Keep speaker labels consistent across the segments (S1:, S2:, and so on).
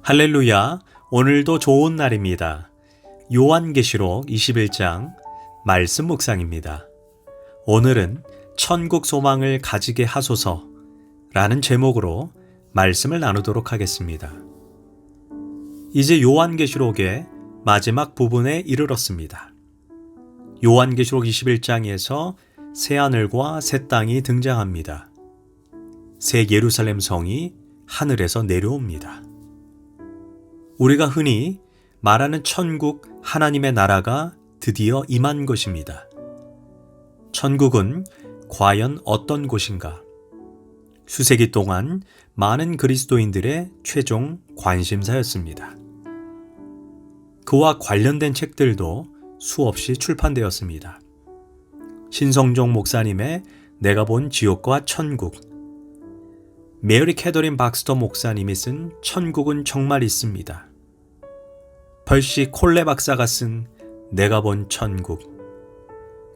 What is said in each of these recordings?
S1: 할렐루야, 오늘도 좋은 날입니다. 요한계시록 21장 말씀 묵상입니다. 오늘은 천국 소망을 가지게 하소서라는 제목으로 말씀을 나누도록 하겠습니다. 이제 요한계시록의 마지막 부분에 이르렀습니다. 요한계시록 21장에서 새하늘과 새 땅이 등장합니다. 새 예루살렘 성이 하늘에서 내려옵니다. 우리가 흔히 말하는 천국, 하나님의 나라가 드디어 임한 것입니다. 천국은 과연 어떤 곳인가? 수세기 동안 많은 그리스도인들의 최종 관심사였습니다. 그와 관련된 책들도 수없이 출판되었습니다. 신성종 목사님의 내가 본 지옥과 천국, 메리 캐더린 박스터 목사님이 쓴 천국은 정말 있습니다. 벌시 콜레 박사가 쓴 내가 본 천국,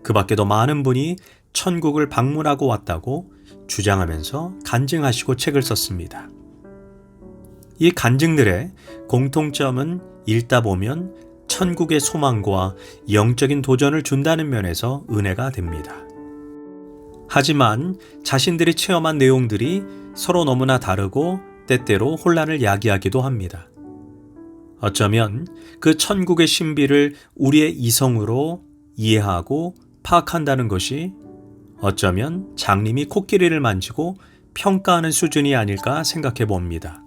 S1: 그 밖에도 많은 분이 천국을 방문하고 왔다고 주장하면서 간증하시고 책을 썼습니다. 이 간증들의 공통점은 읽다 보면 천국의 소망과 영적인 도전을 준다는 면에서 은혜가 됩니다. 하지만 자신들이 체험한 내용들이 서로 너무나 다르고 때때로 혼란을 야기하기도 합니다. 어쩌면 그 천국의 신비를 우리의 이성으로 이해하고 파악한다는 것이 어쩌면 장님이 코끼리를 만지고 평가하는 수준이 아닐까 생각해 봅니다.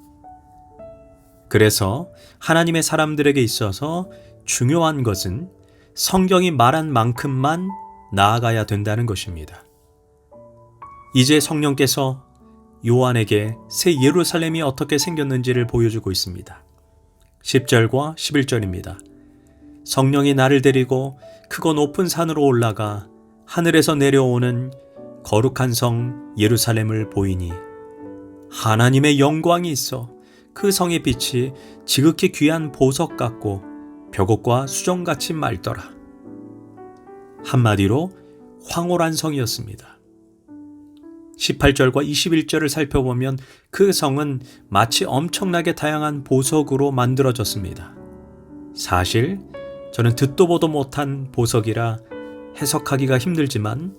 S1: 그래서 하나님의 사람들에게 있어서 중요한 것은 성경이 말한 만큼만 나아가야 된다는 것입니다. 이제 성령께서 요한에게 새 예루살렘이 어떻게 생겼는지를 보여주고 있습니다. 10절과 11절입니다. 성령이 나를 데리고 크고 높은 산으로 올라가 하늘에서 내려오는 거룩한 성 예루살렘을 보이니 하나님의 영광이 있어 그 성의 빛이 지극히 귀한 보석 같고 벽옥과 수정같이 맑더라. 한마디로 황홀한 성이었습니다. 18절과 21절을 살펴보면 그 성은 마치 엄청나게 다양한 보석으로 만들어졌습니다. 사실 저는 듣도 보도 못한 보석이라 해석하기가 힘들지만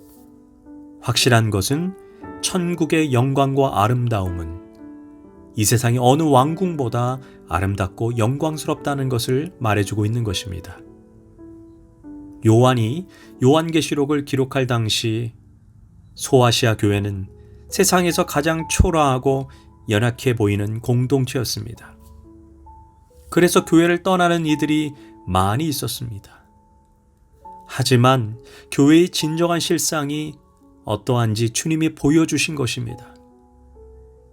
S1: 확실한 것은 천국의 영광과 아름다움은 이 세상의 어느 왕궁보다 아름답고 영광스럽다는 것을 말해주고 있는 것입니다. 요한이 요한계시록을 기록할 당시 소아시아 교회는 세상에서 가장 초라하고 연약해 보이는 공동체였습니다. 그래서 교회를 떠나는 이들이 많이 있었습니다. 하지만 교회의 진정한 실상이 어떠한지 주님이 보여주신 것입니다.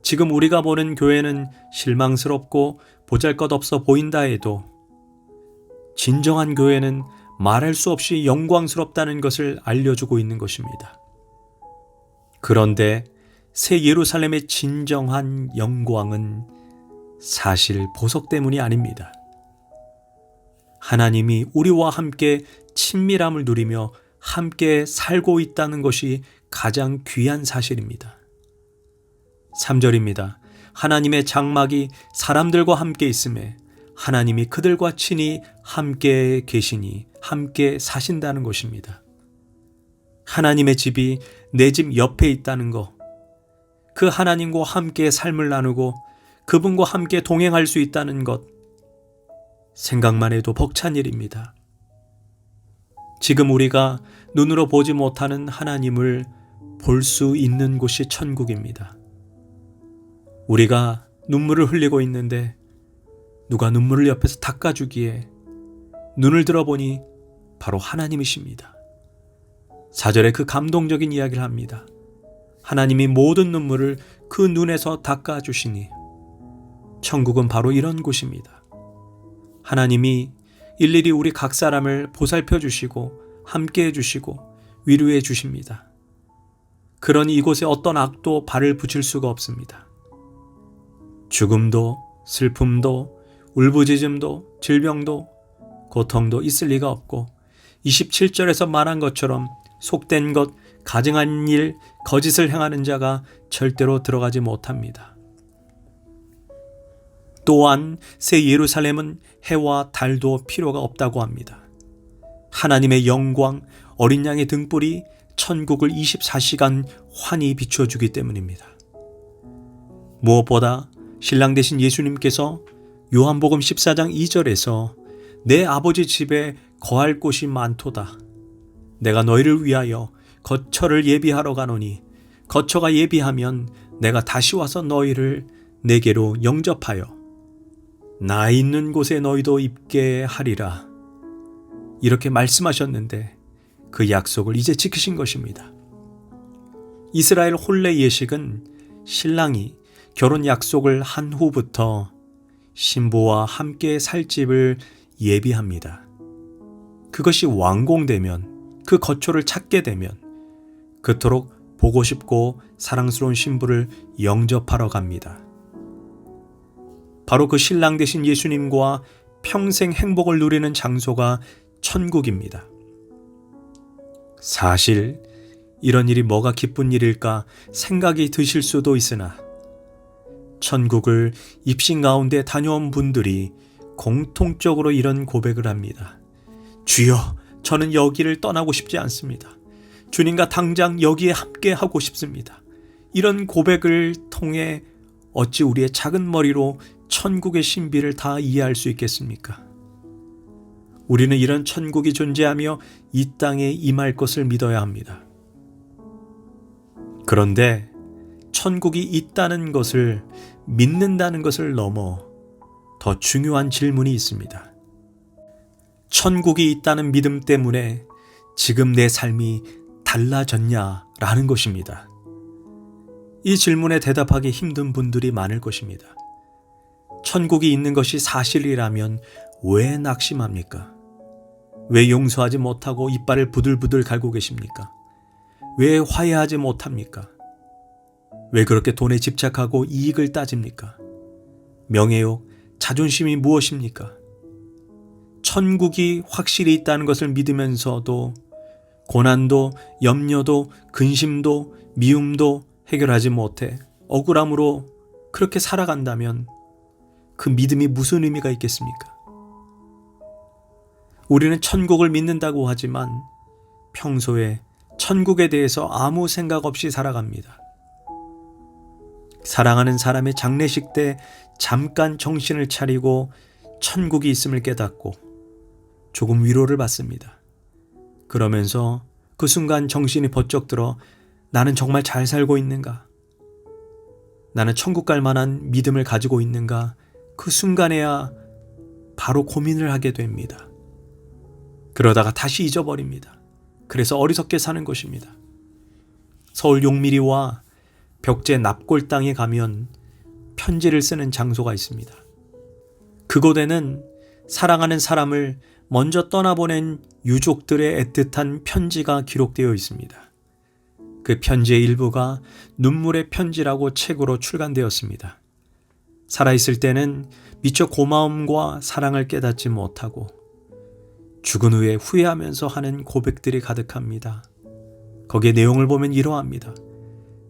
S1: 지금 우리가 보는 교회는 실망스럽고 보잘것없어 보인다 해도 진정한 교회는 말할 수 없이 영광스럽다는 것을 알려주고 있는 것입니다. 그런데 새 예루살렘의 진정한 영광은 사실 보석 때문이 아닙니다. 하나님이 우리와 함께 친밀함을 누리며 함께 살고 있다는 것이 가장 귀한 사실입니다. 3절입니다. 하나님의 장막이 사람들과 함께 있음에 하나님이 그들과 친히 함께 계시니 함께 사신다는 것입니다. 하나님의 집이 내 집 옆에 있다는 것, 그 하나님과 함께 삶을 나누고 그분과 함께 동행할 수 있다는 것, 생각만 해도 벅찬 일입니다. 지금 우리가 눈으로 보지 못하는 하나님을 볼 수 있는 곳이 천국입니다. 우리가 눈물을 흘리고 있는데 누가 눈물을 옆에서 닦아주기에 눈을 들어보니 바로 하나님이십니다. 4절에 그 감동적인 이야기를 합니다. 하나님이 모든 눈물을 그 눈에서 닦아주시니 천국은 바로 이런 곳입니다. 하나님이 일일이 우리 각 사람을 보살펴 주시고 함께해 주시고 위로해 주십니다. 그러니 이곳에 어떤 악도 발을 붙일 수가 없습니다. 죽음도 슬픔도 울부짖음도 질병도 고통도 있을 리가 없고 27절에서 말한 것처럼 속된 것, 가증한 일, 거짓을 행하는 자가 절대로 들어가지 못합니다. 또한 새 예루살렘은 해와 달도 필요가 없다고 합니다. 하나님의 영광, 어린 양의 등불이 천국을 24시간 환히 비추어주기 때문입니다. 무엇보다 신랑 되신 예수님께서 요한복음 14장 2절에서 내 아버지 집에 거할 곳이 많도다. 내가 너희를 위하여 거처를 예비하러 가노니 거처가 예비하면 내가 다시 와서 너희를 내게로 영접하여 나 있는 곳에 너희도 있게 하리라. 이렇게 말씀하셨는데 그 약속을 이제 지키신 것입니다. 이스라엘 혼례 예식은 신랑이 결혼 약속을 한 후부터 신부와 함께 살 집을 예비합니다. 그것이 완공되면, 그 거처를 찾게 되면 그토록 보고 싶고 사랑스러운 신부를 영접하러 갑니다. 바로 그 신랑 되신 예수님과 평생 행복을 누리는 장소가 천국입니다. 사실 이런 일이 뭐가 기쁜 일일까 생각이 드실 수도 있으나 천국을 입신 가운데 다녀온 분들이 공통적으로 이런 고백을 합니다. 주여, 저는 여기를 떠나고 싶지 않습니다. 주님과 당장 여기에 함께 하고 싶습니다. 이런 고백을 통해 어찌 우리의 작은 머리로 천국의 신비를 다 이해할 수 있겠습니까? 우리는 이런 천국이 존재하며 이 땅에 임할 것을 믿어야 합니다. 그런데 천국이 있다는 것을 믿는다는 것을 넘어 더 중요한 질문이 있습니다. 천국이 있다는 믿음 때문에 지금 내 삶이 달라졌냐라는 것입니다. 이 질문에 대답하기 힘든 분들이 많을 것입니다. 천국이 있는 것이 사실이라면 왜 낙심합니까? 왜 용서하지 못하고 이빨을 부들부들 갈고 계십니까? 왜 화해하지 못합니까? 왜 그렇게 돈에 집착하고 이익을 따집니까? 명예욕, 자존심이 무엇입니까? 천국이 확실히 있다는 것을 믿으면서도 고난도, 염려도, 근심도, 미움도 해결하지 못해 억울함으로 그렇게 살아간다면 그 믿음이 무슨 의미가 있겠습니까? 우리는 천국을 믿는다고 하지만 평소에 천국에 대해서 아무 생각 없이 살아갑니다. 사랑하는 사람의 장례식 때 잠깐 정신을 차리고 천국이 있음을 깨닫고 조금 위로를 받습니다. 그러면서 그 순간 정신이 번쩍 들어 나는 정말 잘 살고 있는가? 나는 천국 갈 만한 믿음을 가지고 있는가? 그 순간에야 바로 고민을 하게 됩니다. 그러다가 다시 잊어버립니다. 그래서 어리석게 사는 것입니다. 서울 용미리와 벽제 납골 땅에 가면 편지를 쓰는 장소가 있습니다. 그곳에는 사랑하는 사람을 먼저 떠나보낸 유족들의 애틋한 편지가 기록되어 있습니다. 그 편지의 일부가 눈물의 편지라고 책으로 출간되었습니다. 살아있을 때는 미처 고마움과 사랑을 깨닫지 못하고 죽은 후에 후회하면서 하는 고백들이 가득합니다. 거기에 내용을 보면 이러합니다.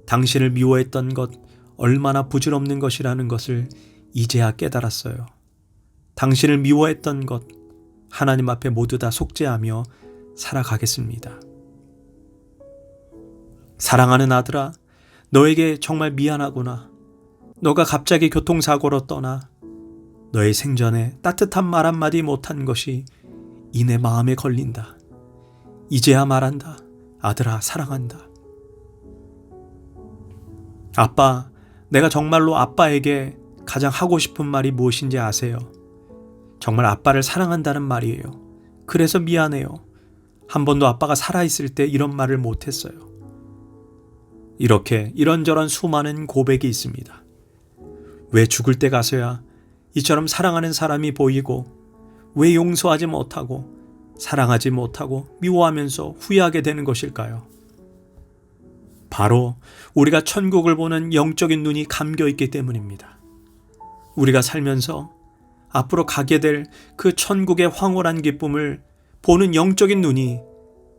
S1: 당신을 미워했던 것 얼마나 부질없는 것이라는 것을 이제야 깨달았어요. 당신을 미워했던 것 하나님 앞에 모두 다 속죄하며 살아가겠습니다. 사랑하는 아들아, 너에게 정말 미안하구나. 너가 갑자기 교통사고로 떠나 너의 생전에 따뜻한 말 한마디 못한 것이 이내 마음에 걸린다. 이제야 말한다. 아들아, 사랑한다. 아빠, 내가 정말로 아빠에게 가장 하고 싶은 말이 무엇인지 아세요? 정말 아빠를 사랑한다는 말이에요. 그래서 미안해요. 한 번도 아빠가 살아있을 때 이런 말을 못했어요. 이렇게 이런저런 수많은 고백이 있습니다. 왜 죽을 때 가서야 이처럼 사랑하는 사람이 보이고 왜 용서하지 못하고 사랑하지 못하고 미워하면서 후회하게 되는 것일까요? 바로 우리가 천국을 보는 영적인 눈이 감겨 있기 때문입니다. 우리가 살면서 앞으로 가게 될 그 천국의 황홀한 기쁨을 보는 영적인 눈이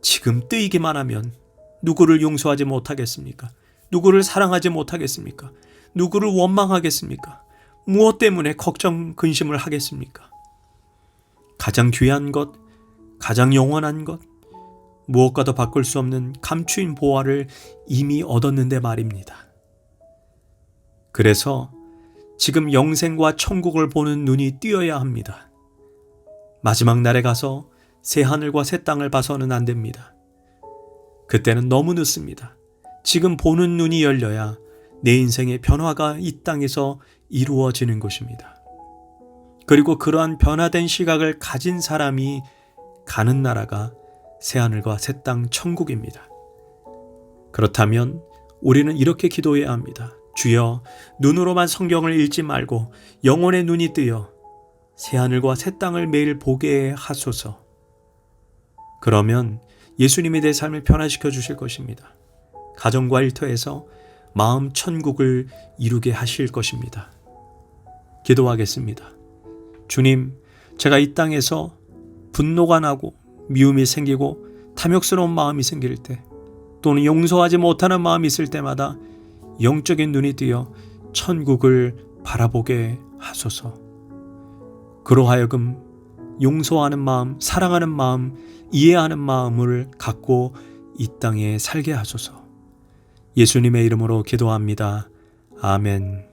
S1: 지금 뜨이기만 하면 누구를 용서하지 못하겠습니까? 누구를 사랑하지 못하겠습니까? 누구를 원망하겠습니까? 무엇 때문에 걱정 근심을 하겠습니까? 가장 귀한 것, 가장 영원한 것, 무엇과도 바꿀 수 없는 감추인 보화를 이미 얻었는데 말입니다. 그래서 지금 영생과 천국을 보는 눈이 띄어야 합니다. 마지막 날에 가서 새 하늘과 새 땅을 봐서는 안 됩니다. 그때는 너무 늦습니다. 지금 보는 눈이 열려야 내 인생의 변화가 이 땅에서 이루어지는 것입니다. 그리고 그러한 변화된 시각을 가진 사람이 가는 나라가 새하늘과 새 땅 천국입니다. 그렇다면 우리는 이렇게 기도해야 합니다. 주여, 눈으로만 성경을 읽지 말고 영혼의 눈이 뜨여 새하늘과 새 땅을 매일 보게 하소서. 그러면 예수님이 내 삶을 변화시켜 주실 것입니다. 가정과 일터에서 마음 천국을 이루게 하실 것입니다. 기도하겠습니다. 주님, 제가 이 땅에서 분노가 나고 미움이 생기고 탐욕스러운 마음이 생길 때, 또는 용서하지 못하는 마음이 있을 때마다 영적인 눈이 뜨여 천국을 바라보게 하소서. 그로하여금 용서하는 마음, 사랑하는 마음, 이해하는 마음을 갖고 이 땅에 살게 하소서. 예수님의 이름으로 기도합니다. 아멘.